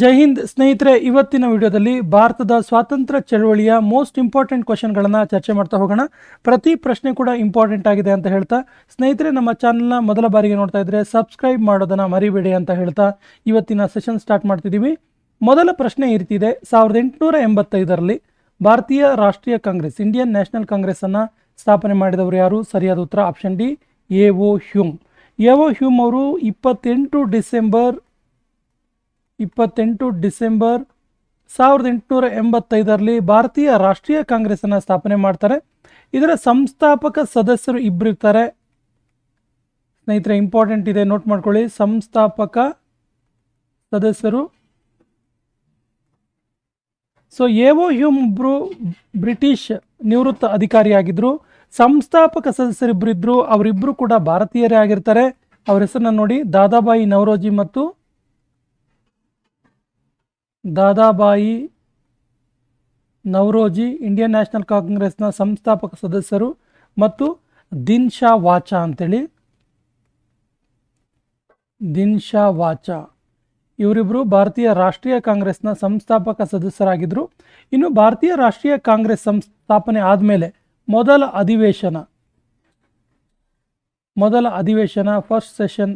ಜೈ ಹಿಂದ್ ಸ್ನೇಹಿತರೆ, ಇವತ್ತಿನ ವಿಡಿಯೋದಲ್ಲಿ ಭಾರತದ ಸ್ವಾತಂತ್ರ್ಯ ಚಳವಳಿಯ ಮೋಸ್ಟ್ ಇಂಪಾರ್ಟೆಂಟ್ ಕ್ವಶನ್ಗಳನ್ನು ಚರ್ಚೆ ಮಾಡ್ತಾ ಹೋಗೋಣ. ಪ್ರತಿ ಪ್ರಶ್ನೆ ಕೂಡ ಇಂಪಾರ್ಟೆಂಟ್ ಆಗಿದೆ ಅಂತ ಹೇಳ್ತಾ, ಸ್ನೇಹಿತರೆ ನಮ್ಮ ಚಾನಲ್ನ ಮೊದಲ ಬಾರಿಗೆ ನೋಡ್ತಾ ಇದ್ರೆ ಸಬ್ಸ್ಕ್ರೈಬ್ ಮಾಡೋದನ್ನು ಮರಿಬೇಡಿ ಅಂತ ಹೇಳ್ತಾ ಇವತ್ತಿನ ಸೆಷನ್ ಸ್ಟಾರ್ಟ್ ಮಾಡ್ತಿದ್ದೀವಿ. ಮೊದಲ ಪ್ರಶ್ನೆ ಈ ರೀತಿ ಇದೆ. 1885ರಲ್ಲಿ ಭಾರತೀಯ ರಾಷ್ಟ್ರೀಯ ಕಾಂಗ್ರೆಸ್, ಇಂಡಿಯನ್ ನ್ಯಾಷನಲ್ ಕಾಂಗ್ರೆಸ್ಸನ್ನು ಸ್ಥಾಪನೆ ಮಾಡಿದವರು ಯಾರು? ಸರಿಯಾದ ಉತ್ತರ ಆಪ್ಷನ್ ಡಿ, ಎ.ಒ. ಹ್ಯೂಮ್. ಎ.ಒ. ಹ್ಯೂಮ್ ಅವರು 28 ಡಿಸೆಂಬರ್ 1885ರಲ್ಲಿ ಭಾರತೀಯ ರಾಷ್ಟ್ರೀಯ ಕಾಂಗ್ರೆಸ್ಸನ್ನು ಸ್ಥಾಪನೆ ಮಾಡ್ತಾರೆ. ಇದರ ಸಂಸ್ಥಾಪಕ ಸದಸ್ಯರು ಇಬ್ಬರು ಇರ್ತಾರೆ. ಸ್ನೇಹಿತರೆ ಇಂಪಾರ್ಟೆಂಟ್ ಇದೆ, ನೋಟ್ ಮಾಡ್ಕೊಳ್ಳಿ. ಸಂಸ್ಥಾಪಕ ಸದಸ್ಯರು. ಸೊ ಎ.ಒ. ಹ್ಯೂಮ್ ಒಬ್ಬರು ಬ್ರಿಟಿಷ್ ನಿವೃತ್ತ ಅಧಿಕಾರಿಯಾಗಿದ್ದರು. ಸಂಸ್ಥಾಪಕ ಸದಸ್ಯರಿಬ್ಬರು ಇದ್ದರು, ಅವರಿಬ್ಬರು ಕೂಡ ಭಾರತೀಯರೇ ಆಗಿರ್ತಾರೆ. ಅವ್ರ ಹೆಸರನ್ನ ನೋಡಿ, ದಾದಾಬಾಯಿ ನವರೋಜಿ ಮತ್ತು ದಾದಾಬಾಯಿ ನವರೋಜಿ ಇಂಡಿಯನ್ ನ್ಯಾಷನಲ್ ಕಾಂಗ್ರೆಸ್ನ ಸಂಸ್ಥಾಪಕ ಸದಸ್ಯರು, ಮತ್ತು ದಿನ್ ಶಾ ವಾಚಾ ಅಂತೇಳಿ, ದಿನ್ ಶಾ ವಾಚಾ ಇವರಿಬ್ಬರು ಭಾರತೀಯ ರಾಷ್ಟ್ರೀಯ ಕಾಂಗ್ರೆಸ್ನ ಸಂಸ್ಥಾಪಕ ಸದಸ್ಯರಾಗಿದ್ದರು. ಇನ್ನು ಭಾರತೀಯ ರಾಷ್ಟ್ರೀಯ ಕಾಂಗ್ರೆಸ್ ಸಂಸ್ಥಾಪನೆ ಆದಮೇಲೆ ಮೊದಲ ಅಧಿವೇಶನ ಫಸ್ಟ್ ಸೆಷನ್,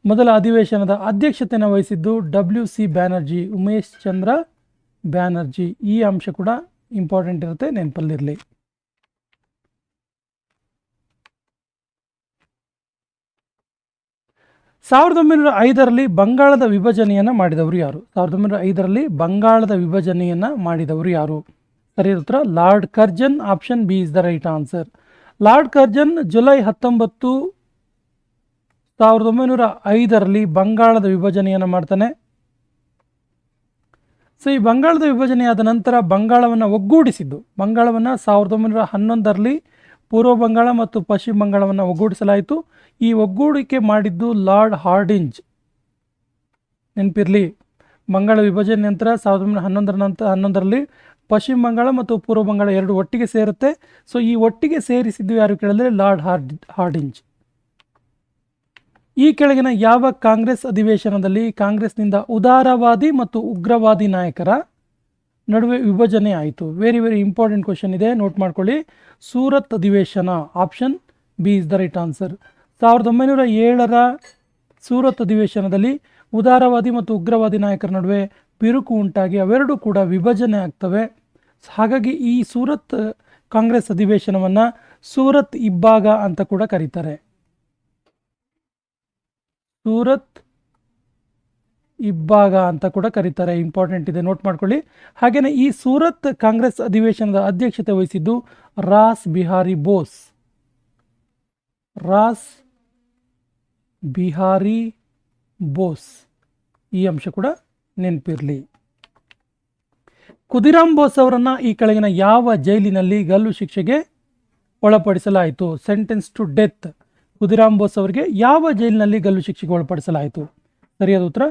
ಮೊದಲ ಅಧಿವೇಶನದ ಅಧ್ಯಕ್ಷತೆಯನ್ನು ವಹಿಸಿದ್ದು WC ಬ್ಯಾನರ್ಜಿ, ಉಮೇಶ್ ಚಂದ್ರ ಬ್ಯಾನರ್ಜಿ. ಈ ಅಂಶ ಕೂಡ ಇಂಪಾರ್ಟೆಂಟ್ ಇರುತ್ತೆ, ನೆನಪಲ್ಲಿರಲಿ. ಸಾವಿರದ 1905ರಲ್ಲಿ ಬಂಗಾಳದ ವಿಭಜನೆಯನ್ನು ಮಾಡಿದವರು ಯಾರು? 1905ರಲ್ಲಿ ಬಂಗಾಳದ ವಿಭಜನೆಯನ್ನು ಮಾಡಿದವರು ಯಾರು? ಸರಿಯಾದ ಉತ್ತರ lord Curzon. Option B is the right answer. Lord Curzon July 19, 1905ರಲ್ಲಿ ಬಂಗಾಳದ ವಿಭಜನೆಯನ್ನು ಮಾಡ್ತಾನೆ. ಸೊ ಈ ಬಂಗಾಳದ ವಿಭಜನೆಯಾದ ನಂತರ ಬಂಗಾಳವನ್ನು ಒಗ್ಗೂಡಿಸಿದ್ದು, ಬಂಗಾಳವನ್ನು 1911ರಲ್ಲಿ ಪೂರ್ವ ಬಂಗಾಳ ಮತ್ತು ಪಶ್ಚಿಮ ಬಂಗಾಳವನ್ನು ಒಗ್ಗೂಡಿಸಲಾಯಿತು. ಈ ಒಗ್ಗೂಡಿಕೆ ಮಾಡಿದ್ದು ಲಾರ್ಡ್ ಹಾರ್ಡಿಂಜ್. ನೆನಪಿರಲಿ, ಬಂಗಾಳ ವಿಭಜನೆ ನಂತರ 1911ರಲ್ಲಿ ಪಶ್ಚಿಮ ಬಂಗಾಳ ಮತ್ತು ಪೂರ್ವ ಬಂಗಾಳ ಎರಡು ಒಟ್ಟಿಗೆ ಸೇರುತ್ತೆ. ಸೊ ಈ ಒಟ್ಟಿಗೆ ಸೇರಿಸಿದ್ದು ಯಾರು ಕೇಳಿದ್ರೆ ಲಾರ್ಡ್ ಹಾರ್ಡಿಂಜ್. ಈ ಕೆಳಗಿನ ಯಾವ ಕಾಂಗ್ರೆಸ್ ಅಧಿವೇಶನದಲ್ಲಿ ಕಾಂಗ್ರೆಸ್ನಿಂದ ಉದಾರವಾದಿ ಮತ್ತು ಉಗ್ರವಾದಿ ನಾಯಕರ ನಡುವೆ ವಿಭಜನೆ ಆಯಿತು? ವೆರಿ ಇಂಪಾರ್ಟೆಂಟ್ ಕ್ವಶನ್ ಇದೆ, ನೋಟ್ ಮಾಡ್ಕೊಳ್ಳಿ. ಸೂರತ್ ಅಧಿವೇಶನ. Option B is the right answer. 1907ರ ಸೂರತ್ ಅಧಿವೇಶನದಲ್ಲಿ ಉದಾರವಾದಿ ಮತ್ತು ಉಗ್ರವಾದಿ ನಾಯಕರ ನಡುವೆ ಬಿರುಕು ಉಂಟಾಗಿ ಅವೆರಡೂ ಕೂಡ ವಿಭಜನೆ ಆಗ್ತವೆ. ಹಾಗಾಗಿ ಈ ಸೂರತ್ ಕಾಂಗ್ರೆಸ್ ಅಧಿವೇಶನವನ್ನು ಸೂರತ್ ಇಬ್ಬಾಗ ಅಂತ ಕೂಡ ಕರೀತಾರೆ. ಸೂರತ್ ಇಬ್ಬಾಗ ಅಂತ ಕೂಡ ಕರೀತಾರೆ. ಇಂಪಾರ್ಟೆಂಟ್ ಇದೆ, ನೋಟ್ ಮಾಡ್ಕೊಳ್ಳಿ. ಹಾಗೆಯೇ ಈ ಸೂರತ್ ಕಾಂಗ್ರೆಸ್ ಅಧಿವೇಶನದ ಅಧ್ಯಕ್ಷತೆ ವಹಿಸಿದ್ದು ರಾಸ್ ಬಿಹಾರಿ ಬೋಸ್. ರಾಸ್ ಬಿಹಾರಿ ಬೋಸ್. ಈ ಅಂಶ ಕೂಡ ನೆನಪಿರಲಿ. ಖುದಿರಾಮ್ ಬೋಸ್ ಅವರನ್ನು ಈ ಕೆಳಗಿನ ಯಾವ ಜೈಲಿನಲ್ಲಿ ಗಲ್ಲು ಶಿಕ್ಷೆಗೆ ಒಳಪಡಿಸಲಾಯಿತು? Sentence to death. Khudiram Bose ಅವರಿಗೆ ಯಾವ ಜೈಲಿನಲ್ಲಿ ಗಲ್ಲು ಶಿಕ್ಷೆಗೆ ಒಳಪಡಿಸಲಾಯಿತು? ಸರಿಯಾದ ಉತ್ತರ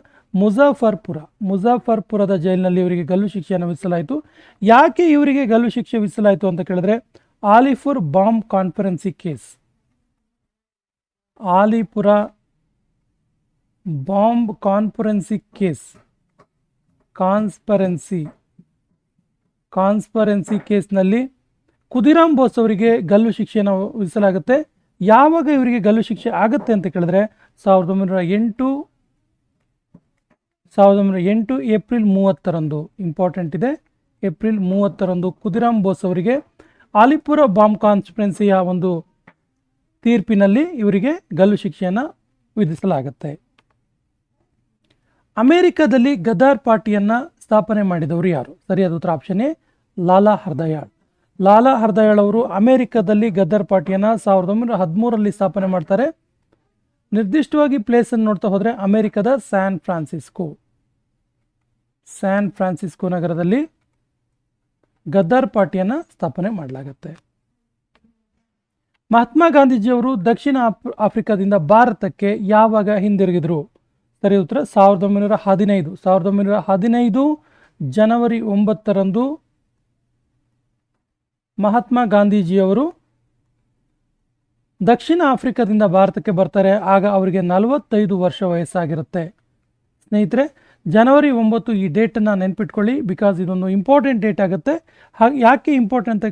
ಮುಜಾಫರ್ಪುರದ ಜೈಲಿನಲ್ಲಿ ಇವರಿಗೆ ಗಲ್ಲು ಶಿಕ್ಷೆಯನ್ನು ವಿಧಿಸಲಾಯಿತು. ಯಾಕೆ ಇವರಿಗೆ ಗಲ್ಲು ಶಿಕ್ಷೆ ವಿಧಿಸಲಾಯಿತು ಅಂತ ಕೇಳಿದ್ರೆ Alipur bomb conspiracy case. Alipur bomb conspiracy case, conspiracy ಕೇಸ್ನಲ್ಲಿ ಖುದಿರಾಮ್ ಬೋಸ್ ಅವರಿಗೆ ಗಲ್ಲು ಶಿಕ್ಷೆಯನ್ನು ವಿಧಿಸಲಾಗುತ್ತೆ. ಯಾವಾಗ ಇವರಿಗೆ ಗಲ್ಲು ಶಿಕ್ಷೆ ಆಗುತ್ತೆ ಅಂತ ಕೇಳಿದ್ರೆ 1908 ಏಪ್ರಿಲ್ 30ರಂದು. ಇಂಪಾರ್ಟೆಂಟ್ ಇದೆ, ಏಪ್ರಿಲ್ 30ರಂದು ಖುದಿರಾಮ್ ಬೋಸ್ ಅವರಿಗೆ ಆಲಿಪುರ ಬಾಂಬ್ ಕಾನ್ಸ್ಪಿರೆನ್ಸಿಯ ಒಂದು ತೀರ್ಪಿನಲ್ಲಿ ಇವರಿಗೆ ಗಲ್ಲು ಶಿಕ್ಷೆಯನ್ನು ವಿಧಿಸಲಾಗುತ್ತೆ. ಅಮೆರಿಕದಲ್ಲಿ ಗದ್ದಾರ್ ಪಾರ್ಟಿಯನ್ನು ಸ್ಥಾಪನೆ ಮಾಡಿದವರು ಯಾರು? ಸರಿಯಾದ ಉತ್ತರ ಆಪ್ಷನ್ ಎ, ಲಾಲಾ ಹರ್ದಯಾಳ್. ಲಾಲಾ ಹರ್ದಯಾಳ್ ಅವರು ಅಮೆರಿಕದಲ್ಲಿ ಗದ್ದಾರ್ ಪಾರ್ಟಿಯನ್ನು 1913ರಲ್ಲಿ ಸ್ಥಾಪನೆ ಮಾಡ್ತಾರೆ. ನಿರ್ದಿಷ್ಟವಾಗಿ ಪ್ಲೇಸನ್ನು ನೋಡ್ತಾ ಹೋದರೆ ಅಮೆರಿಕದ ಸ್ಯಾನ್ ಫ್ರಾನ್ಸಿಸ್ಕೋ ನಗರದಲ್ಲಿ ಗದ್ದಾರ್ ಪಾರ್ಟಿಯನ್ನು ಸ್ಥಾಪನೆ ಮಾಡಲಾಗುತ್ತೆ. ಮಹಾತ್ಮ ಗಾಂಧೀಜಿಯವರು ದಕ್ಷಿಣ ಆಫ್ರಿಕಾದಿಂದ ಭಾರತಕ್ಕೆ ಯಾವಾಗ ಹಿಂದಿರುಗಿದರು? ಸರಿ ಉತ್ತರ 1915 ಜನವರಿ 9ರಂದು ಮಹಾತ್ಮ ಗಾಂಧೀಜಿಯವರು ದಕ್ಷಿಣ ಆಫ್ರಿಕಾದಿಂದ ಭಾರತಕ್ಕೆ ಬರ್ತಾರೆ. ಆಗ ಅವರಿಗೆ 45 ವರ್ಷ ವಯಸ್ಸಾಗಿರುತ್ತೆ. ಸ್ನೇಹಿತರೆ, ಜನವರಿ 9 ಈ ಡೇಟನ್ನು ನೆನ್ಪಿಟ್ಕೊಳ್ಳಿ, ಬಿಕಾಸ್ ಇದೊಂದು ಇಂಪಾರ್ಟೆಂಟ್ ಡೇಟ್ ಆಗುತ್ತೆ. ಹಾಗೆ ಯಾಕೆ ಇಂಪಾರ್ಟೆಂಟ್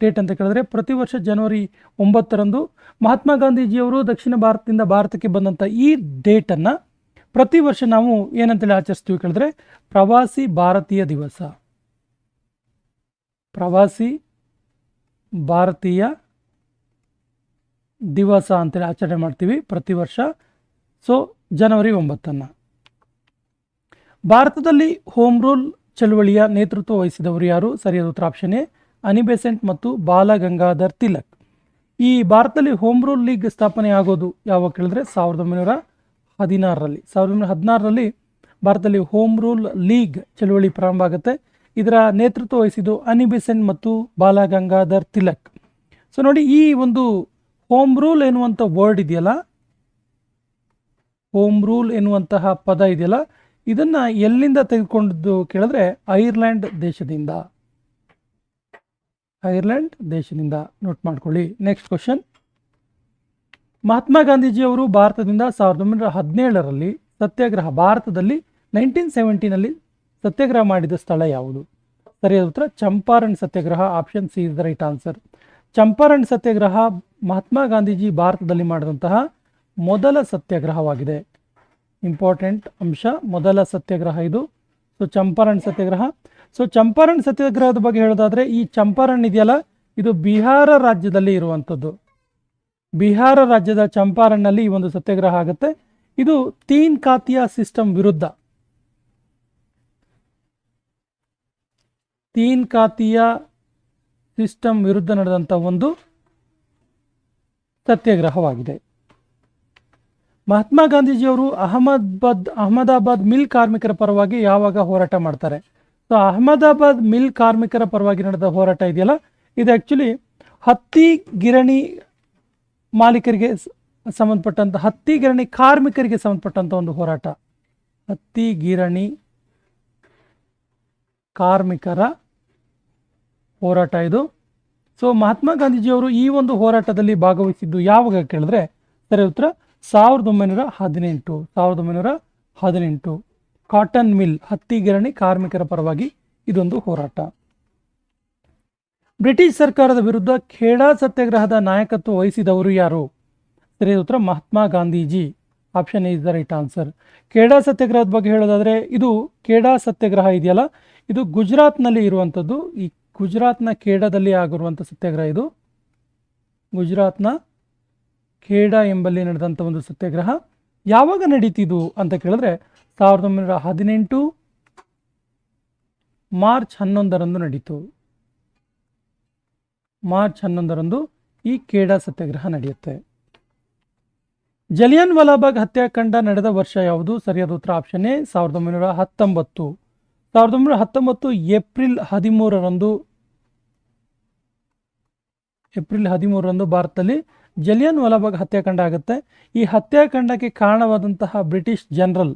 ಡೇಟ್ ಅಂತ ಕೇಳಿದ್ರೆ, ಪ್ರತಿ ವರ್ಷ ಜನವರಿ 9ರಂದು ಮಹಾತ್ಮ ಗಾಂಧೀಜಿಯವರು ದಕ್ಷಿಣ ಭಾರತದಿಂದ ಭಾರತಕ್ಕೆ ಬಂದಂಥ ಈ ಡೇಟನ್ನು ಪ್ರತಿ ವರ್ಷ ನಾವು ಏನಂತೇಳಿ ಆಚರಿಸ್ತೀವಿ ಕೇಳಿದ್ರೆ, ಪ್ರವಾಸಿ ಭಾರತೀಯ ದಿವಸ, ಪ್ರವಾಸಿ ಭಾರತೀಯ ದಿವಸ ಅಂತೇಳಿ ಆಚರಣೆ ಮಾಡ್ತೀವಿ ಪ್ರತಿ ವರ್ಷ. ಸೊ ಜನವರಿ 9. ಭಾರತದಲ್ಲಿ ಹೋಮ್ ರೂಲ್ ಚಳುವಳಿಯ ನೇತೃತ್ವ ವಹಿಸಿದವರು ಯಾರು? ಸರಿಯಾದ ಉತ್ತರ ಆಪ್ಷನ್ ಎ, ಅನಿ ಬೆಸೆಂಟ್ ಮತ್ತು ಬಾಲ ಗಂಗಾಧರ್ ತಿಲಕ್. ಈ ಭಾರತದಲ್ಲಿ ಹೋಮ್ ರೂಲ್ ಲೀಗ್ ಸ್ಥಾಪನೆ ಆಗೋದು ಯಾವಾಗ ಕೇಳಿದ್ರೆ 1916ರಲ್ಲಿ. 1916ರಲ್ಲಿ ಭಾರತದಲ್ಲಿ ಹೋಮ್ ರೂಲ್ ಲೀಗ್ ಚಳುವಳಿ ಪ್ರಾರಂಭ ಆಗುತ್ತೆ. ಇದರ ನೇತೃತ್ವ ವಹಿಸಿದ್ದು ಅನಿ ಬೆಸೆಂಟ್ ಮತ್ತು ಬಾಲ ಗಂಗಾಧರ್ ತಿಲಕ್. ಸೊ ನೋಡಿ, ಈ ಒಂದು ಹೋಮ್ ರೂಲ್ ಎನ್ನುವಂಥ ವರ್ಡ್ ಇದೆಯಲ್ಲ, ಹೋಮ್ ರೂಲ್ ಎನ್ನುವಂತಹ ಪದ ಇದೆಯಲ್ಲ, ಇದನ್ನು ಎಲ್ಲಿಂದ ತೆಗೆದುಕೊಂಡದ್ದು ಕೇಳಿದ್ರೆ ಐರ್ಲೆಂಡ್ ದೇಶದಿಂದ. ಐರ್ಲೆಂಡ್ ದೇಶದಿಂದ ನೋಟ್ ಮಾಡ್ಕೊಳ್ಳಿ. ನೆಕ್ಸ್ಟ್ ಕ್ವಶನ್, ಮಹಾತ್ಮ ಗಾಂಧೀಜಿಯವರು ಭಾರತದಿಂದ 1917ರಲ್ಲಿ ಸತ್ಯಾಗ್ರಹ, ಭಾರತದಲ್ಲಿ 1917ನಲ್ಲಿ ಸತ್ಯಾಗ್ರಹ ಮಾಡಿದ ಸ್ಥಳ ಯಾವುದು? ಸರಿಯಾದ ಉತ್ತರ Champaran Satyagraha. Option C is the right answer. Champaran Satyagraha Mahatma Gandhiji ಭಾರತದಲ್ಲಿ ಮಾಡಿದಂತಹ ಮೊದಲ ಸತ್ಯಾಗ್ರಹವಾಗಿದೆ. ಇಂಪಾರ್ಟೆಂಟ್ ಅಂಶ, ಮೊದಲ ಸತ್ಯಾಗ್ರಹ ಇದು. ಸೊ ಚಂಪಾರಣ್ ಸತ್ಯಾಗ್ರಹ. ಸೊ ಚಂಪಾರಣ್ ಸತ್ಯಾಗ್ರಹದ ಬಗ್ಗೆ ಹೇಳೋದಾದ್ರೆ, ಈ ಚಂಪಾರಣ್ ಇದೆಯಲ್ಲ, ಇದು ಬಿಹಾರ ರಾಜ್ಯದಲ್ಲಿ ಇರುವಂಥದ್ದು. ಬಿಹಾರ ರಾಜ್ಯದ ಚಂಪಾರಣ್ನಲ್ಲಿ ಈ ಒಂದು ಸತ್ಯಾಗ್ರಹ ಆಗುತ್ತೆ. ಇದು ತೀನ್ ಖಾತಿಯ ಸಿಸ್ಟಮ್ ವಿರುದ್ಧ, ತೀನ್ ಖಾತಿಯ ಸಿಸ್ಟಮ್ ವಿರುದ್ಧ ನಡೆದಂಥ ಒಂದು ಸತ್ಯಾಗ್ರಹವಾಗಿದೆ. ಮಹಾತ್ಮ ಗಾಂಧೀಜಿಯವರು ಅಹಮದಾಬಾದ್ ಮಿಲ್ ಕಾರ್ಮಿಕರ ಪರವಾಗಿ ಯಾವಾಗ ಹೋರಾಟ ಮಾಡ್ತಾರೆ? ಸೊ ಅಹಮದಾಬಾದ್ ಮಿಲ್ ಕಾರ್ಮಿಕರ ಪರವಾಗಿ ನಡೆದ ಹೋರಾಟ ಇದೆಯಲ್ಲ, ಇದು ಆ್ಯಕ್ಚುಲಿ ಹತ್ತಿ ಗಿರಣಿ ಮಾಲೀಕರಿಗೆ ಸಂಬಂಧಪಟ್ಟಂಥ, ಹತ್ತಿ ಗಿರಣಿ ಕಾರ್ಮಿಕರಿಗೆ ಸಂಬಂಧಪಟ್ಟಂಥ ಒಂದು ಹೋರಾಟ. ಹತ್ತಿ ಗಿರಣಿ ಕಾರ್ಮಿಕರ ಹೋರಾಟ ಇದು. ಸೊ ಮಹಾತ್ಮ ಗಾಂಧೀಜಿಯವರು ಈ ಒಂದು ಹೋರಾಟದಲ್ಲಿ ಭಾಗವಹಿಸಿದ್ದು ಯಾವಾಗ ಕೇಳಿದ್ರೆ, ಸರಿ ಉತ್ತರ 1918. 1918 ಕಾಟನ್ ಮಿಲ್, ಹತ್ತಿ ಗಿರಣಿ ಕಾರ್ಮಿಕರ ಪರವಾಗಿ ಇದೊಂದು ಹೋರಾಟ. ಬ್ರಿಟಿಷ್ ಸರ್ಕಾರದ ವಿರುದ್ಧ ಖೇಡಾ ಸತ್ಯಾಗ್ರಹದ ನಾಯಕತ್ವ ವಹಿಸಿದವರು ಯಾರು? ಸರಿಯಾದ ಉತ್ತರ Mahatma Gandhiji. Option A is the right answer. Kheda ಸತ್ಯಾಗ್ರಹದ ಬಗ್ಗೆ ಹೇಳೋದಾದ್ರೆ, ಇದು ಖೇಡಾ ಸತ್ಯಾಗ್ರಹ ಇದೆಯಲ್ಲ, ಇದು ಗುಜರಾತ್ನಲ್ಲಿ ಇರುವಂಥದ್ದು. ಈ ಗುಜರಾತ್ನ ಖೇಡಾದಲ್ಲಿ ಆಗಿರುವಂಥ ಸತ್ಯಾಗ್ರಹ ಇದು. ಗುಜರಾತ್ನ ಖೇಡಾ ಎಂಬಲ್ಲಿ ನಡೆದಂಥ ಒಂದು ಸತ್ಯಾಗ್ರಹ. ಯಾವಾಗ ನಡೀತಿದ್ದು ಅಂತ ಕೇಳಿದ್ರೆ 1918 ಮಾರ್ಚ್ 11ರಂದು ನಡೀತು. ಮಾರ್ಚ್ 11ರಂದು ಈ ಖೇಡಾ ಸತ್ಯಾಗ್ರಹ ನಡೆಯುತ್ತೆ. ಜಲಿಯನ್ ವಾಲಾಬಾಗ್ ಹತ್ಯಾಕಾಂಡ ನಡೆದ ವರ್ಷ ಯಾವುದು? ಸರಿಯಾದ ಉತ್ತರ ಆಪ್ಷನ್ ಎ 1919. 1919 ಏಪ್ರಿಲ್ 13ರಂದು ಭಾರತದಲ್ಲಿ ಜಲಿಯನ್ ವಾಲಾಬಾಗ್ ಹತ್ಯಾಕಾಂಡ ಆಗುತ್ತೆ. ಈ ಹತ್ಯಾಕಾಂಡಕ್ಕೆ ಕಾರಣವಾದಂತಹ ಬ್ರಿಟಿಷ್ ಜನರಲ್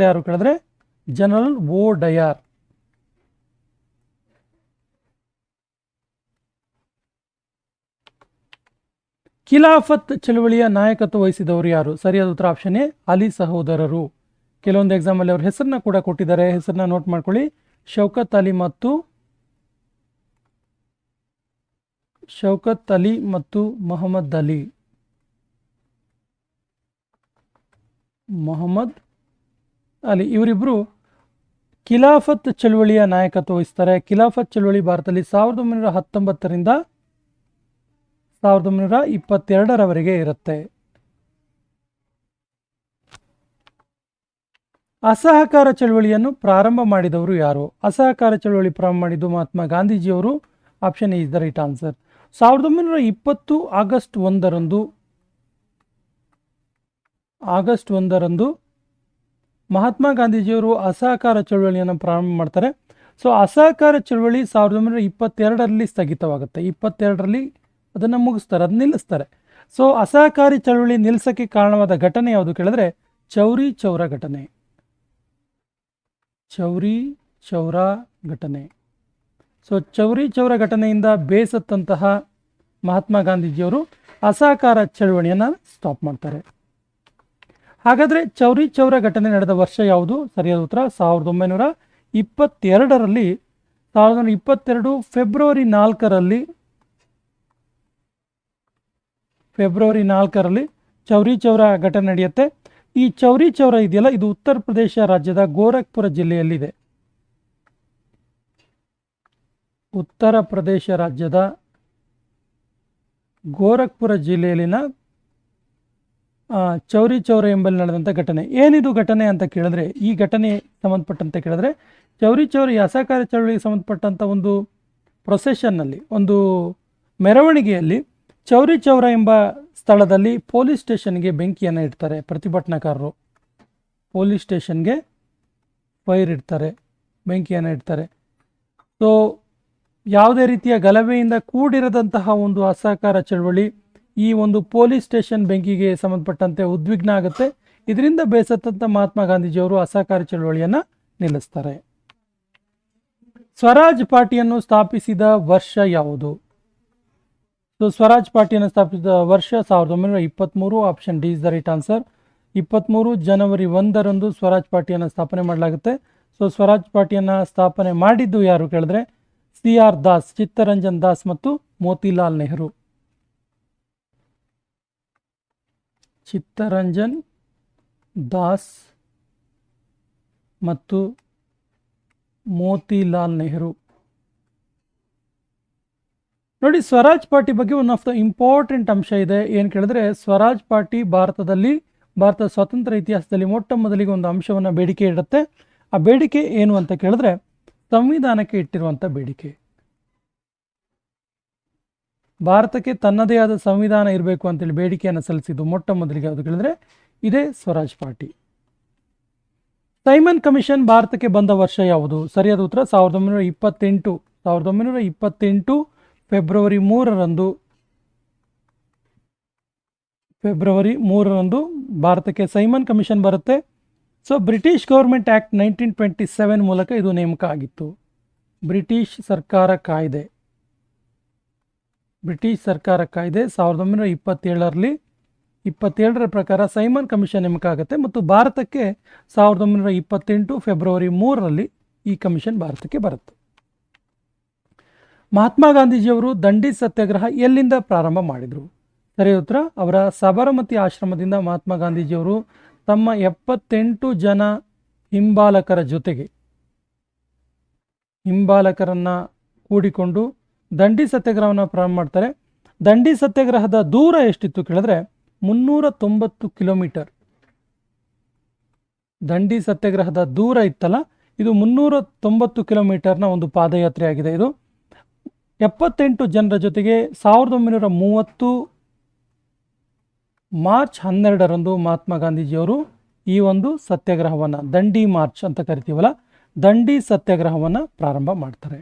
ಯಾರು ಕೇಳಿದ್ರೆ ಜನರಲ್ ಓ ಡಯಾರ್. ಖಿಲಾಫತ್ ಚಳುವಳಿಯ ನಾಯಕತ್ವ ವಹಿಸಿದವರು ಯಾರು? ಸರಿಯಾದ ಉತ್ತರ ಆಪ್ಷನ್ ಎ ಅಲಿ ಸಹೋದರರು. ಕೆಲವೊಂದು ಎಕ್ಸಾಮಲ್ಲಿ ಅವ್ರ ಹೆಸರನ್ನ ಕೂಡ ಕೊಟ್ಟಿದ್ದಾರೆ, ಹೆಸರನ್ನ ನೋಟ್ ಮಾಡ್ಕೊಳ್ಳಿ. ಶೌಕತ್ ಅಲಿ ಮತ್ತು ಮೊಹಮ್ಮದ್ ಅಲಿ ಇವರಿಬ್ಬರು ಖಿಲಾಫತ್ ಚಳುವಳಿಯ ನಾಯಕತ್ವ ವಹಿಸ್ತಾರೆ. ಖಿಲಾಫತ್ ಚಳುವಳಿ ಭಾರತದಲ್ಲಿ 1919ರಿಂದ 1922ರವರೆಗೆ ಇರುತ್ತೆ. ಅಸಹಕಾರ ಚಳುವಳಿಯನ್ನು ಪ್ರಾರಂಭ ಮಾಡಿದವರು ಯಾರು? ಅಸಹಕಾರ ಚಳುವಳಿ ಪ್ರಾರಂಭ ಮಾಡಿದ್ದು ಮಹಾತ್ಮ ಗಾಂಧೀಜಿಯವರು. Option A is the right answer. 1920 August 1ರಂದು ಮಹಾತ್ಮ ಗಾಂಧೀಜಿಯವರು ಅಸಹಕಾರ ಚಳುವಳಿಯನ್ನು ಪ್ರಾರಂಭ ಮಾಡ್ತಾರೆ. ಸೊ ಅಸಹಕಾರ ಚಳುವಳಿ 1922ರಲ್ಲಿ ಸ್ಥಗಿತವಾಗುತ್ತೆ. 22ರಲ್ಲಿ ಅದನ್ನು ಮುಗಿಸ್ತಾರೆ, ಅದು ನಿಲ್ಲಿಸ್ತಾರೆ. ಸೊ ಅಸಹಕಾರಿ ಚಳುವಳಿ ನಿಲ್ಲಿಸೋಕ್ಕೆ ಕಾರಣವಾದ ಘಟನೆ ಯಾವುದು ಕೇಳಿದ್ರೆ ಚೌರಿ ಚೌರಾ ಘಟನೆ. ಸೊ ಚೌರಿ ಚೌರಾ ಘಟನೆಯಿಂದ ಬೇಸತ್ತಂತಹ ಮಹಾತ್ಮ ಗಾಂಧೀಜಿಯವರು ಅಸಹಕಾರ ಚಳುವಳಿಯನ್ನು ಸ್ಟಾಪ್ ಮಾಡ್ತಾರೆ. ಹಾಗಾದರೆ ಚೌರಿ ಚೌರ ಘಟನೆ ನಡೆದ ವರ್ಷ ಯಾವುದು? ಸರಿಯಾದ ಉತ್ತರ 1922ರಲ್ಲಿ. 1922 ಫೆಬ್ರವರಿ 4ರಲ್ಲಿ ಚೌರಿ ಚೌರ ಘಟನೆ ನಡೆಯುತ್ತೆ. ಈ ಚೌರಿ ಚೌರ ಇದೆಯಲ್ಲ, ಇದು ಉತ್ತರ ಪ್ರದೇಶ ರಾಜ್ಯದ ಗೋರಖ್ಪುರ ಜಿಲ್ಲೆಯಲ್ಲಿದೆ. ಉತ್ತರ ಪ್ರದೇಶ ರಾಜ್ಯದ ಗೋರಖ್ಪುರ ಜಿಲ್ಲೆಯಲ್ಲಿನ ಚೌರಿ ಚೌರ ಎಂಬಲ್ಲಿ ನಡೆದಂಥ ಘಟನೆ. ಏನಿದು ಘಟನೆ ಅಂತ ಕೇಳಿದ್ರೆ, ಈ ಘಟನೆ ಸಂಬಂಧಪಟ್ಟಂತೆ ಕೇಳಿದ್ರೆ, ಚೌರಿ ಚೌರ ಈ ಅಸಹಕಾರ ಚಳವಳಿಗೆ ಸಂಬಂಧಪಟ್ಟಂಥ ಒಂದು ಪ್ರೊಸೆಷನ್ನಲ್ಲಿ, ಒಂದು ಮೆರವಣಿಗೆಯಲ್ಲಿ ಚೌರಿ ಚೌರ ಎಂಬ ಸ್ಥಳದಲ್ಲಿ ಪೊಲೀಸ್ ಸ್ಟೇಷನ್ಗೆ ಬೆಂಕಿಯನ್ನು ಇಡ್ತಾರೆ. ಪ್ರತಿಭಟನಾಕಾರರು ಪೊಲೀಸ್ ಸ್ಟೇಷನ್ಗೆ ಫೈರ್ ಇಡ್ತಾರೆ, ಬೆಂಕಿಯನ್ನು ಇಡ್ತಾರೆ. ಸೊ ಯಾವುದೇ ರೀತಿಯ ಗಲಭೆಯಿಂದ ಕೂಡಿರದಂತಹ ಒಂದು ಅಸಹಕಾರ ಚಳವಳಿ ಈ ಒಂದು ಪೊಲೀಸ್ ಸ್ಟೇಷನ್ ಬೆಂಕಿಗೆ ಸಂಬಂಧಪಟ್ಟಂತೆ ಉದ್ವಿಗ್ನ ಆಗುತ್ತೆ. ಇದರಿಂದ ಬೇಸತ್ತಂತ ಮಹಾತ್ಮ ಗಾಂಧೀಜಿಯವರು ಅಸಹಕಾರ ಚಳವಳಿಯನ್ನು ನಿಲ್ಲಿಸ್ತಾರೆ. ಸ್ವರಾಜ್ ಪಾರ್ಟಿಯನ್ನು ಸ್ಥಾಪಿಸಿದ ವರ್ಷ ಯಾವುದು? ಸೊ ಸ್ವರಾಜ್ ಪಾರ್ಟಿಯನ್ನು ಸ್ಥಾಪಿಸಿದ ವರ್ಷ 1923. Option D is the right answer. 23 ಜನವರಿ 1ರಂದು ಸ್ವರಾಜ್ ಪಾರ್ಟಿಯನ್ನು ಸ್ಥಾಪನೆ ಮಾಡಲಾಗುತ್ತೆ. ಸೊ ಸ್ವರಾಜ್ ಪಾರ್ಟಿಯನ್ನು ಸ್ಥಾಪನೆ ಮಾಡಿದ್ದು ಯಾರು ಕೇಳಿದ್ರೆ, CR ದಾಸ್, ಚಿತ್ತರಂಜನ್ ದಾಸ್ ಮತ್ತು ಮೋತಿಲಾಲ್ ನೆಹರು. ಚಿತ್ತರಂಜನ್ ದಾಸ್ ಮತ್ತು ಮೋತಿಲಾಲ್ ನೆಹರು. ನೋಡಿ, ಸ್ವರಾಜ್ ಪಾರ್ಟಿ ಬಗ್ಗೆ ಒನ್ ಆಫ್ ದ ಇಂಪಾರ್ಟೆಂಟ್ ಅಂಶ ಇದೆ. ಏನು ಕೇಳಿದ್ರೆ, ಸ್ವರಾಜ್ ಪಾರ್ಟಿ ಭಾರತ ಸ್ವಾತಂತ್ರ್ಯ ಇತಿಹಾಸದಲ್ಲಿ ಮೊಟ್ಟ ಮೊದಲಿಗೆ ಒಂದು ಅಂಶವನ್ನು ಬೇಡಿಕೆ ಇಡುತ್ತೆ. ಆ ಬೇಡಿಕೆ ಏನು ಅಂತ ಕೇಳಿದ್ರೆ, ಸಂವಿಧಾನಕ್ಕೆ ಇಟ್ಟಿರುವಂಥ ಬೇಡಿಕೆ. ಭಾರತಕ್ಕೆ ತನ್ನದೇ ಆದ ಸಂವಿಧಾನ ಇರಬೇಕು ಅಂತೇಳಿ ಬೇಡಿಕೆಯನ್ನು ಸಲ್ಲಿಸಿದ್ದು ಮೊಟ್ಟ ಮೊದಲಿಗೆ ಯಾವುದು ಕೇಳಿದ್ರೆ ಇದೇ ಸ್ವರಾಜ್ ಪಾರ್ಟಿ. ಸೈಮನ್ ಕಮಿಷನ್ ಭಾರತಕ್ಕೆ ಬಂದ ವರ್ಷ ಯಾವುದು? ಸರಿಯಾದ ಉತ್ತರ 1928. 1928 ಫೆಬ್ರವರಿ 3ರಂದು ಭಾರತಕ್ಕೆ ಸೈಮನ್ ಕಮಿಷನ್ ಬರುತ್ತೆ. ಸೊ ಬ್ರಿಟಿಷ್ ಗೌರ್ಮೆಂಟ್ ಆ್ಯಕ್ಟ್ 1927 ಮೂಲಕ ಇದು ನೇಮಕ ಆಗಿತ್ತು. ಬ್ರಿಟಿಷ್ ಸರ್ಕಾರ ಕಾಯ್ದೆ 1927ರ ಪ್ರಕಾರ ಸೈಮನ್ ಕಮಿಷನ್ ನೇಮಕ ಆಗುತ್ತೆ ಮತ್ತು ಭಾರತಕ್ಕೆ 1928 ಫೆಬ್ರವರಿ 3ರಲ್ಲಿ ಈ ಕಮಿಷನ್ ಭಾರತಕ್ಕೆ ಬರುತ್ತೆ. ಮಹಾತ್ಮ ಗಾಂಧೀಜಿಯವರು ದಂಡಿ ಸತ್ಯಾಗ್ರಹ ಎಲ್ಲಿಂದ ಪ್ರಾರಂಭ ಮಾಡಿದರು? ಸರಿಯಾದ ಉತ್ತರ, ಅವರ ಸಬರಮತಿ ಆಶ್ರಮದಿಂದ ಮಹಾತ್ಮ ಗಾಂಧೀಜಿಯವರು ತಮ್ಮ 78 ಜನ ಹಿಂಬಾಲಕರನ್ನು ಕೂಡಿಕೊಂಡು ದಂಡಿ ಸತ್ಯಾಗ್ರಹವನ್ನು ಪ್ರಾರಂಭ ಮಾಡ್ತಾರೆ. ದಂಡಿ ಸತ್ಯಾಗ್ರಹದ ದೂರ ಎಷ್ಟಿತ್ತು ಕೇಳಿದ್ರೆ 390 ಕಿಲೋಮೀಟರ್. ದಂಡಿ ಸತ್ಯಾಗ್ರಹದ ದೂರ ಇತ್ತಲ್ಲ, ಇದು 390 ಕಿಲೋಮೀಟರ್ನ ಒಂದು ಪಾದಯಾತ್ರೆ ಆಗಿದೆ. ಇದು 78 ಜನರ ಜೊತೆಗೆ 1930 ಮಾರ್ಚ್ 12ರಂದು ಮಹಾತ್ಮ ಗಾಂಧೀಜಿಯವರು ಈ ಒಂದು ಸತ್ಯಾಗ್ರಹವನ್ನು, ದಂಡಿ ಮಾರ್ಚ್ ಅಂತ ಕರಿತೀವಲ್ಲ, ದಂಡಿ ಸತ್ಯಾಗ್ರಹವನ್ನು ಪ್ರಾರಂಭ ಮಾಡ್ತಾರೆ.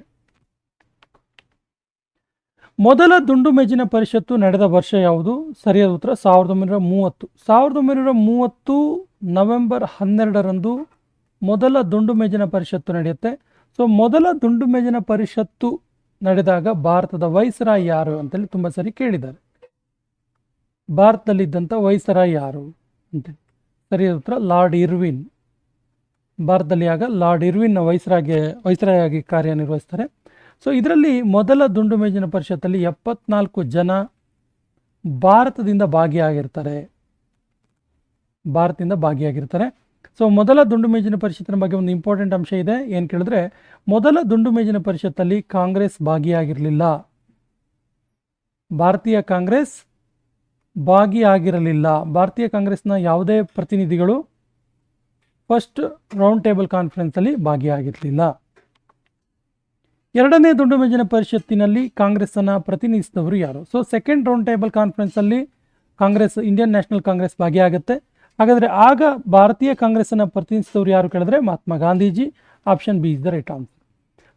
ಮೊದಲ ದುಂಡು ಮೇಜಿನ ಪರಿಷತ್ತು ನಡೆದ ವರ್ಷ ಯಾವುದು? ಸರಿಯಾದ ಉತ್ತರ 1930. 1930 ನವೆಂಬರ್ 12ರಂದು ಮೊದಲ ದುಂಡು ಮೇಜಿನ ಪರಿಷತ್ತು ನಡೆಯುತ್ತೆ. ಸೊ ಮೊದಲ ದುಂಡು ಮೇಜಿನ ಪರಿಷತ್ತು ನಡೆದಾಗ ಭಾರತದ ವೈಸ್ರಾಯ್ ಯಾರು ಅಂತೇಳಿ ತುಂಬ ಸರಿ ಕೇಳಿದ್ದಾರೆ. ಭಾರತದಲ್ಲಿದ್ದಂಥ ವೈಸ್ರಾಯ್ ಯಾರು ಅಂತೇಳಿ. ಸರಿಯಾದ ಉತ್ತರ ಲಾರ್ಡ್ ಇರ್ವಿನ್. ಭಾರತದಲ್ಲಿ ಆಗ ಲಾರ್ಡ್ ಇರ್ವಿನ್ ವೈಸ್ರಾಯ್ ಆಗಿ ಕಾರ್ಯನಿರ್ವಹಿಸ್ತಾರೆ. ಸೊ ಇದರಲ್ಲಿ ಮೊದಲ ದುಂಡು ಮೇಜಿನ ಪರಿಷತ್ತಲ್ಲಿ 74 ಜನ ಭಾರತದಿಂದ ಭಾಗಿಯಾಗಿರ್ತಾರೆ. ಸೊ ಮೊದಲ ದುಂಡು ಮೇಜಿನ ಪರಿಷತ್ತಿನ ಬಗ್ಗೆ ಒಂದು ಇಂಪಾರ್ಟೆಂಟ್ ಅಂಶ ಇದೆ. ಏನು ಕೇಳಿದ್ರೆ, ಮೊದಲ ದುಂಡು ಮೇಜಿನ ಪರಿಷತ್ತಲ್ಲಿ ಕಾಂಗ್ರೆಸ್ ಭಾಗಿಯಾಗಿರಲಿಲ್ಲ. ಭಾರತೀಯ ಕಾಂಗ್ರೆಸ್ ಭಾಗಿಯಾಗಿರಲಿಲ್ಲ. ಭಾರತೀಯ ಕಾಂಗ್ರೆಸ್ನ ಯಾವುದೇ ಪ್ರತಿನಿಧಿಗಳು ಫಸ್ಟ್ ರೌಂಡ್ ಟೇಬಲ್ ಕಾನ್ಫರೆನ್ಸಲ್ಲಿ ಭಾಗಿಯಾಗಿರಲಿಲ್ಲ. ಎರಡನೇ ದುಂಡು ಮೇಜಿನ ಪರಿಷತ್ತಿನಲ್ಲಿ ಕಾಂಗ್ರೆಸ್ಸನ್ನು ಪ್ರತಿನಿಧಿಸಿದವರು ಯಾರು? ಸೊ ಸೆಕೆಂಡ್ ರೌಂಡ್ ಟೇಬಲ್ ಕಾನ್ಫರೆನ್ಸಲ್ಲಿ ಕಾಂಗ್ರೆಸ್, ಇಂಡಿಯನ್ ನ್ಯಾಷನಲ್ ಕಾಂಗ್ರೆಸ್ ಭಾಗಿಯಾಗುತ್ತೆ. ಹಾಗಾದರೆ ಆಗ ಭಾರತೀಯ ಕಾಂಗ್ರೆಸ್ಸನ್ನು ಪ್ರತಿನಿಧಿಸಿದವರು ಯಾರು ಕೇಳಿದ್ರೆ Mahatma Gandhiji. Option B is the right answer.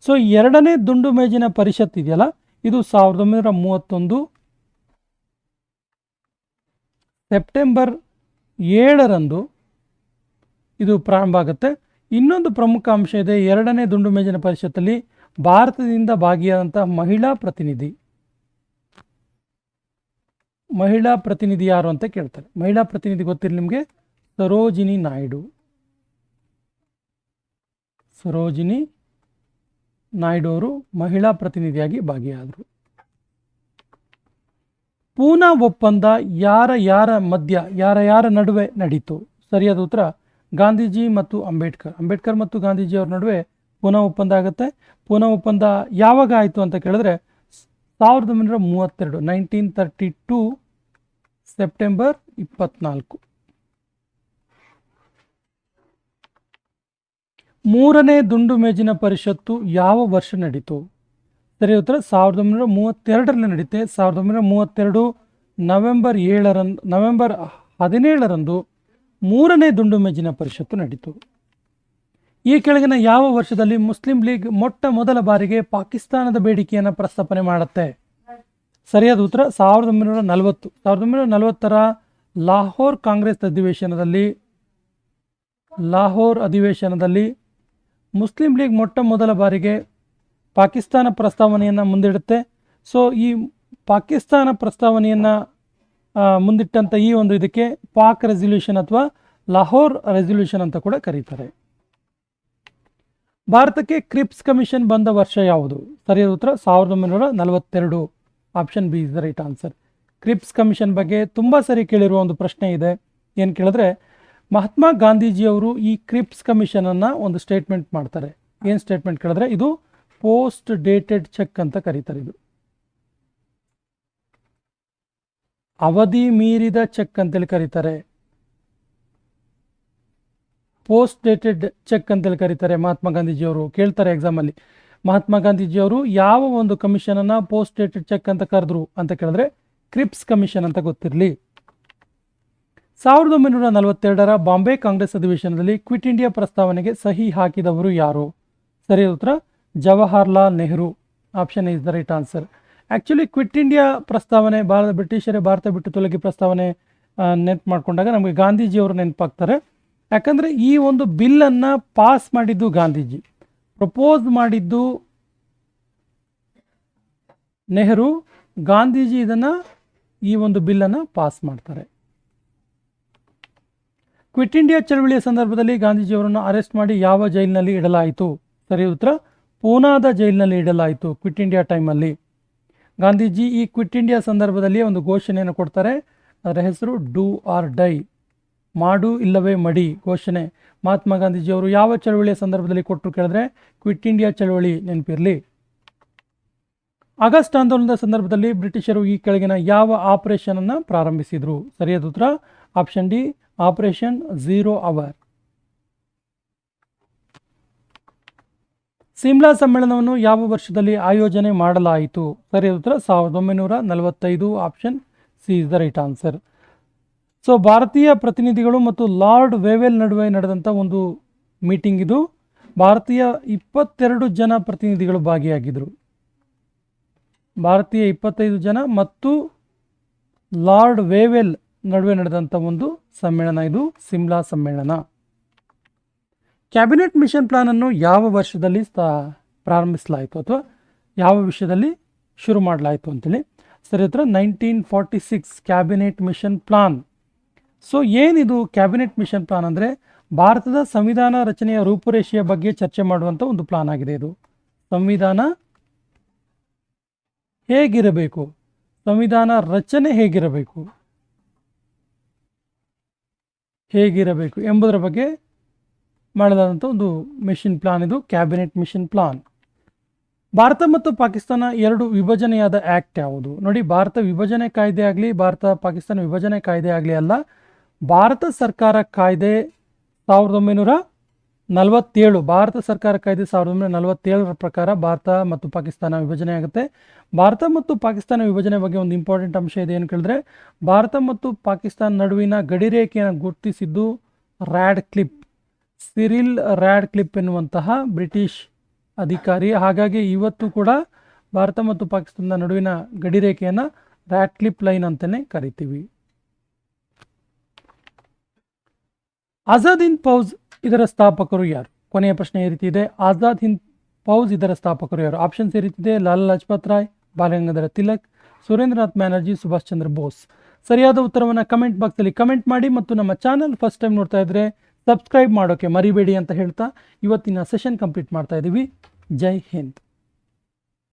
So ಎರಡನೇ ದುಂಡು ಮೇಜಿನ ಪರಿಷತ್ ಇದೆಯಲ್ಲ, ಇದು 1931 ಸೆಪ್ಟೆಂಬರ್ 7ರಂದು ಇದು ಪ್ರಾರಂಭ ಆಗುತ್ತೆ. ಇನ್ನೊಂದು ಪ್ರಮುಖ ಅಂಶ ಇದೆ. ಎರಡನೇ ದುಂಡು ಮೇಜಿನ ಪರಿಷತ್ತಲ್ಲಿ ಭಾರತದಿಂದ ಭಾಗಿಯಾದಂಥ ಮಹಿಳಾ ಪ್ರತಿನಿಧಿ ಯಾರು ಅಂತ ಕೇಳ್ತಾರೆ. ಮಹಿಳಾ ಪ್ರತಿನಿಧಿ ಗೊತ್ತಿರಲಿ ನಿಮಗೆ, ಸರೋಜಿನಿ ನಾಯ್ಡು ಅವರು ಮಹಿಳಾ ಪ್ರತಿನಿಧಿಯಾಗಿ ಭಾಗಿಯಾದರು. ಪೂನಾ ಒಪ್ಪಂದ ಯಾರ ನಡುವೆ ನಡೀತು? ಸರಿಯಾದ ಉತ್ತರ ಗಾಂಧೀಜಿ ಮತ್ತು ಅಂಬೇಡ್ಕರ್ ಮತ್ತು ಗಾಂಧೀಜಿ ಅವ್ರ ನಡುವೆ ಪೂನಾ ಒಪ್ಪಂದ ಆಗುತ್ತೆ. ಪೂನಾ ಒಪ್ಪಂದ ಯಾವಾಗ ಆಯಿತು ಅಂತ ಕೇಳಿದ್ರೆ 1932 1932 ಸೆಪ್ಟೆಂಬರ್ 24. ಮೂರನೇ ದುಂಡು ಮೇಜಿನ ಪರಿಷತ್ತು ಯಾವ ವರ್ಷ ನಡೀತು? ಸರಿ ಉತ್ತರ 1932ರಲ್ಲಿ ನಡೆಯುತ್ತೆ. 1932 ನವೆಂಬರ್ 17ರಂದು ಮೂರನೇ ದುಂಡು ಮೇಜಿನ ಪರಿಷತ್ತು ನಡೀತು. ಈ ಕೆಳಗಿನ ಯಾವ ವರ್ಷದಲ್ಲಿ ಮುಸ್ಲಿಂ ಲೀಗ್ ಮೊಟ್ಟ ಮೊದಲ ಬಾರಿಗೆ ಪಾಕಿಸ್ತಾನದ ಬೇಡಿಕೆಯನ್ನು ಪ್ರಸ್ತಾಪನೆ ಮಾಡುತ್ತೆ? ಸರಿಯಾದ ಉತ್ತರ 1940. 1940ರ ಲಾಹೋರ್ ಕಾಂಗ್ರೆಸ್ ಅಧಿವೇಶನದಲ್ಲಿ ಮುಸ್ಲಿಂ ಲೀಗ್ ಮೊಟ್ಟ ಮೊದಲ ಬಾರಿಗೆ ಪಾಕಿಸ್ತಾನ ಪ್ರಸ್ತಾವನೆಯನ್ನು ಮುಂದಿಡುತ್ತೆ. ಸೊ ಈ ಪಾಕಿಸ್ತಾನ ಪ್ರಸ್ತಾವನೆಯನ್ನು ಮುಂದಿಟ್ಟಂಥ ಈ ಒಂದು ಇದಕ್ಕೆ ಪಾಕ್ ರೆಸಲ್ಯೂಷನ್ ಅಥವಾ ಲಾಹೋರ್ ರೆಸಲ್ಯೂಷನ್ ಅಂತ ಕೂಡ ಕರೀತಾರೆ. ಭಾರತಕ್ಕೆ ಕ್ರಿಪ್ಸ್ ಕಮಿಷನ್ ಬಂದ ವರ್ಷ ಯಾವುದು? ಸರಿಯಾದ ಉತ್ತರ 1942. Option B is the right answer. Creeps commission ಬಗ್ಗೆ ತುಂಬ ಸರಿ ಕೇಳಿರುವ ಒಂದು ಪ್ರಶ್ನೆ ಇದೆ. ಏನು ಕೇಳಿದ್ರೆ, ಮಹಾತ್ಮ ಗಾಂಧೀಜಿಯವರು ಈ ಕ್ರಿಪ್ಸ್ ಕಮಿಷನನ್ನು ಒಂದು ಸ್ಟೇಟ್ಮೆಂಟ್ ಮಾಡ್ತಾರೆ. ಏನು ಸ್ಟೇಟ್ಮೆಂಟ್ ಕೇಳಿದ್ರೆ, ಇದು ಪೋಸ್ಟ್ ಡೇಟೆಡ್ ಚೆಕ್ ಅಂತ ಕರೀತಾರೆ. ಇದು ಅವಧಿ ಮೀರಿದ ಚೆಕ್ ಅಂತೇಳಿ ಕರೀತಾರೆ. ಪೋಸ್ಟ್ ಡೇಟೆಡ್ ಚೆಕ್ ಅಂತೇಳಿ ಕರೀತಾರೆ. ಮಹಾತ್ಮ ಗಾಂಧೀಜಿಯವರು ಕೇಳ್ತಾರೆ ಎಕ್ಸಾಮಲ್ಲಿ, ಮಹಾತ್ಮ ಗಾಂಧೀಜಿಯವರು ಯಾವ ಒಂದು ಕಮಿಷನನ್ನು ಪೋಸ್ಟ್ ಡೇಟೆಡ್ ಚೆಕ್ ಅಂತ ಕರೆದ್ರು ಅಂತ ಕೇಳಿದ್ರೆ ಕ್ರಿಪ್ಸ್ ಕಮಿಷನ್ ಅಂತ ಗೊತ್ತಿರಲಿ. 1942ರ ಬಾಂಬೆ ಕಾಂಗ್ರೆಸ್ ಅಧಿವೇಶನದಲ್ಲಿ ಕ್ವಿಟ್ ಇಂಡಿಯಾ ಪ್ರಸ್ತಾವನೆಗೆ ಸಹಿ ಹಾಕಿದವರು ಯಾರು? ಸರಿಯಾದ ಉತ್ತರ Jawaharlal Nehru. Option is the right answer. Actually quit India ಪ್ರಸ್ತಾವನೆ ಬ್ರಿಟಿಷರೇ ಭಾರತ ಬಿಟ್ಟು ತೊಲಗಿ ಪ್ರಸ್ತಾವನೆ ನೆನಪು ಮಾಡಿಕೊಂಡಾಗ ನಮಗೆ ಗಾಂಧೀಜಿಯವರು ನೆನಪಾಗ್ತಾರೆ. ಯಾಕಂದರೆ ಈ ಒಂದು ಬಿಲ್ಲನ್ನು ಪಾಸ್ ಮಾಡಿದ್ದು ಗಾಂಧೀಜಿ, ಪ್ರಪೋಸ್ ಮಾಡಿದ್ದು ನೆಹರು, ಗಾಂಧೀಜಿ ಈ ಒಂದು ಬಿಲ್ಲನ್ನು ಪಾಸ್ ಮಾಡ್ತಾರೆ. ಕ್ವಿಟ್ ಇಂಡಿಯಾ ಚಳವಳಿಯ ಸಂದರ್ಭದಲ್ಲಿ ಗಾಂಧೀಜಿಯವರನ್ನು ಅರೆಸ್ಟ್ ಮಾಡಿ ಯಾವ ಜೈಲಿನಲ್ಲಿ ಇಡಲಾಯಿತು? ಸರಿ ಉತ್ತರ ಪೂನಾದ ಜೈಲಿನಲ್ಲಿ ಇಡಲಾಯಿತು. ಕ್ವಿಟ್ ಇಂಡಿಯಾ ಟೈಮಲ್ಲಿ ಗಾಂಧೀಜಿ ಈ ಕ್ವಿಟ್ ಇಂಡಿಯಾ ಸಂದರ್ಭದಲ್ಲಿ ಒಂದು ಘೋಷಣೆಯನ್ನು ಕೊಡ್ತಾರೆ. ಅದರ ಹೆಸರು ಡೂ ಆರ್ ಡೈ, ಮಾಡು ಇಲ್ಲವೇ ಮಡಿ ಘೋಷಣೆ. ಮಹಾತ್ಮ ಗಾಂಧೀಜಿಯವರು ಯಾವ ಚಳವಳಿಯ ಸಂದರ್ಭದಲ್ಲಿ ಕೊಟ್ಟರು ಕೇಳಿದ್ರೆ ಕ್ವಿಟ್ ಇಂಡಿಯಾ ಚಳವಳಿ ನೆನಪಿರಲಿ. ಆಗಸ್ಟ್ ಆಂದೋಲನದ ಸಂದರ್ಭದಲ್ಲಿ ಬ್ರಿಟಿಷರು ಈ ಕೆಳಗಿನ ಯಾವ ಆಪರೇಷನ್ ಅನ್ನು ಪ್ರಾರಂಭಿಸಿದರು? ಸರಿಯಾದ ಉತ್ತರ option D, operation 0 hour. Simla ಸಮ್ಮೇಳನವನ್ನು ಯಾವ ವರ್ಷದಲ್ಲಿ ಆಯೋಜನೆ ಮಾಡಲಾಯಿತು? ಸರಿಯಾದ ಉತ್ತರ 1945. Option C is the right answer. So ಭಾರತೀಯ ಪ್ರತಿನಿಧಿಗಳು ಮತ್ತು ಲಾರ್ಡ್ ವೇವೆಲ್ ನಡುವೆ ನಡೆದಂಥ ಒಂದು ಮೀಟಿಂಗ್ ಇದು. ಭಾರತೀಯ 22 ಜನ ಪ್ರತಿನಿಧಿಗಳು ಭಾಗಿಯಾಗಿದ್ದರು. ಭಾರತೀಯ 25 ಜನ ಮತ್ತು ಲಾರ್ಡ್ ವೇವೆಲ್ ನಡುವೆ ನಡೆದಂಥ ಒಂದು ಸಮ್ಮೇಳನ ಇದು ಸಿಮ್ಲಾ ಸಮ್ಮೇಳನ. ಕ್ಯಾಬಿನೆಟ್ ಮಿಷನ್ ಪ್ಲಾನ್ ಅನ್ನು ಯಾವ ವರ್ಷದಲ್ಲಿ ಪ್ರಾರಂಭಿಸಲಾಯಿತು ಅಥವಾ ಯಾವ ವಿಷಯದಲ್ಲಿ ಶುರು ಮಾಡಲಾಯಿತು ಅಂತೇಳಿ? ಸರಿ ಉತ್ತರ 1946 ಕ್ಯಾಬಿನೆಟ್ ಮಿಷನ್ ಪ್ಲಾನ್. ಸೊ ಏನಿದು ಕ್ಯಾಬಿನೆಟ್ ಮಿಷನ್ ಪ್ಲಾನ್ ಅಂದರೆ ಭಾರತದ ಸಂವಿಧಾನ ರಚನೆಯ ರೂಪುರೇಷೆಯ ಬಗ್ಗೆ ಚರ್ಚೆ ಮಾಡುವಂಥ ಒಂದು ಪ್ಲಾನ್ ಆಗಿದೆ. ಇದು ಸಂವಿಧಾನ ಹೇಗಿರಬೇಕು, ಸಂವಿಧಾನ ರಚನೆ ಹೇಗಿರಬೇಕು ಎಂಬುದರ ಬಗ್ಗೆ ಮಾಡಲಾದಂಥ ಒಂದು ಮಿಷನ್ ಪ್ಲಾನ್ ಇದು ಕ್ಯಾಬಿನೆಟ್ ಮಿಷನ್ ಪ್ಲಾನ್. ಭಾರತ ಮತ್ತು ಪಾಕಿಸ್ತಾನ ಎರಡು ವಿಭಜನೆಯಾದ ಆ್ಯಕ್ಟ್ ಯಾವುದು? ನೋಡಿ, ಭಾರತ ವಿಭಜನೆ ಕಾಯ್ದೆ ಆಗಲಿ ಭಾರತ ಪಾಕಿಸ್ತಾನ ವಿಭಜನೆ ಕಾಯ್ದೆ ಆಗಲಿ ಅಲ್ಲ, ಭಾರತ ಸರ್ಕಾರ ಕಾಯ್ದೆ 1947, ಭಾರತ ಸರ್ಕಾರ ಕಾಯ್ದೆ 1947ರ ಪ್ರಕಾರ ಭಾರತ ಮತ್ತು ಪಾಕಿಸ್ತಾನ ವಿಭಜನೆ ಆಗುತ್ತೆ. ಭಾರತ ಮತ್ತು ಪಾಕಿಸ್ತಾನ ವಿಭಜನೆ ಬಗ್ಗೆ ಒಂದು ಇಂಪಾರ್ಟೆಂಟ್ ಅಂಶ ಇದೆ. ಏನು ಕೇಳಿದ್ರೆ, ಭಾರತ ಮತ್ತು ಪಾಕಿಸ್ತಾನ ನಡುವಿನ ಗಡಿರೇಖೆಯನ್ನು ಗುರುತಿಸಿದ್ದು ಸಿರಿಲ್ ರ್ಯಾಡ್ ಕ್ಲಿಪ್ ಎನ್ನುವಂತಹ ಬ್ರಿಟಿಷ್ ಅಧಿಕಾರಿ. ಹಾಗಾಗಿ ಇವತ್ತು ಕೂಡ ಭಾರತ ಮತ್ತು ಪಾಕಿಸ್ತಾನದ ನಡುವಿನ ಗಡಿರೇಖೆಯನ್ನು ರ್ಯಾಡ್ ಕ್ಲಿಪ್ ಲೈನ್ ಅಂತಲೇ ಕರಿತೀವಿ. ಆಜಾದ್ ಹಿಂದ್ ಫೌಜ್ ಇದರ ಸ್ಥಾಪಕರು ಯಾರು? ಕೊನೆಯ ಪ್ರಶ್ನೆ ಈ ರೀತಿ ಇದೆ, ಆಜಾದ್ ಹಿಂದ್ ಫೌಜ್ ಇದರ ಸ್ಥಾಪಕರು ಯಾರು? ಆಪ್ಷನ್ಸ್ ಈ ರೀತಿ ಇದೆ, ಲಾಲಾ ಲಜಪತ್ ರಾಯ್, ಬಾಲಗಂಗಾಧರ ತಿಲಕ್, ಸುರೇಂದ್ರನಾಥ್ ಬ್ಯಾನರ್ಜಿ, ಸುಭಾಷ್ ಚಂದ್ರ ಬೋಸ್. ಸರಿಯಾದ ಉತ್ತರವನ್ನು ಕಮೆಂಟ್ ಬಾಕ್ಸಲ್ಲಿ ಕಮೆಂಟ್ ಮಾಡಿ ಮತ್ತು ನಮ್ಮ ಚಾನಲ್ ಫಸ್ಟ್ ಟೈಮ್ ನೋಡ್ತಾ ಇದ್ದರೆ ಸಬ್ಸ್ಕ್ರೈಬ್ ಮಾಡೋಕ್ಕೆ ಮರಿಬೇಡಿ ಅಂತ ಹೇಳ್ತಾ ಇವತ್ತಿನ ಸೆಷನ್ ಕಂಪ್ಲೀಟ್ ಮಾಡ್ತಾ ಇದ್ದೀವಿ. ಜೈ ಹಿಂದ್.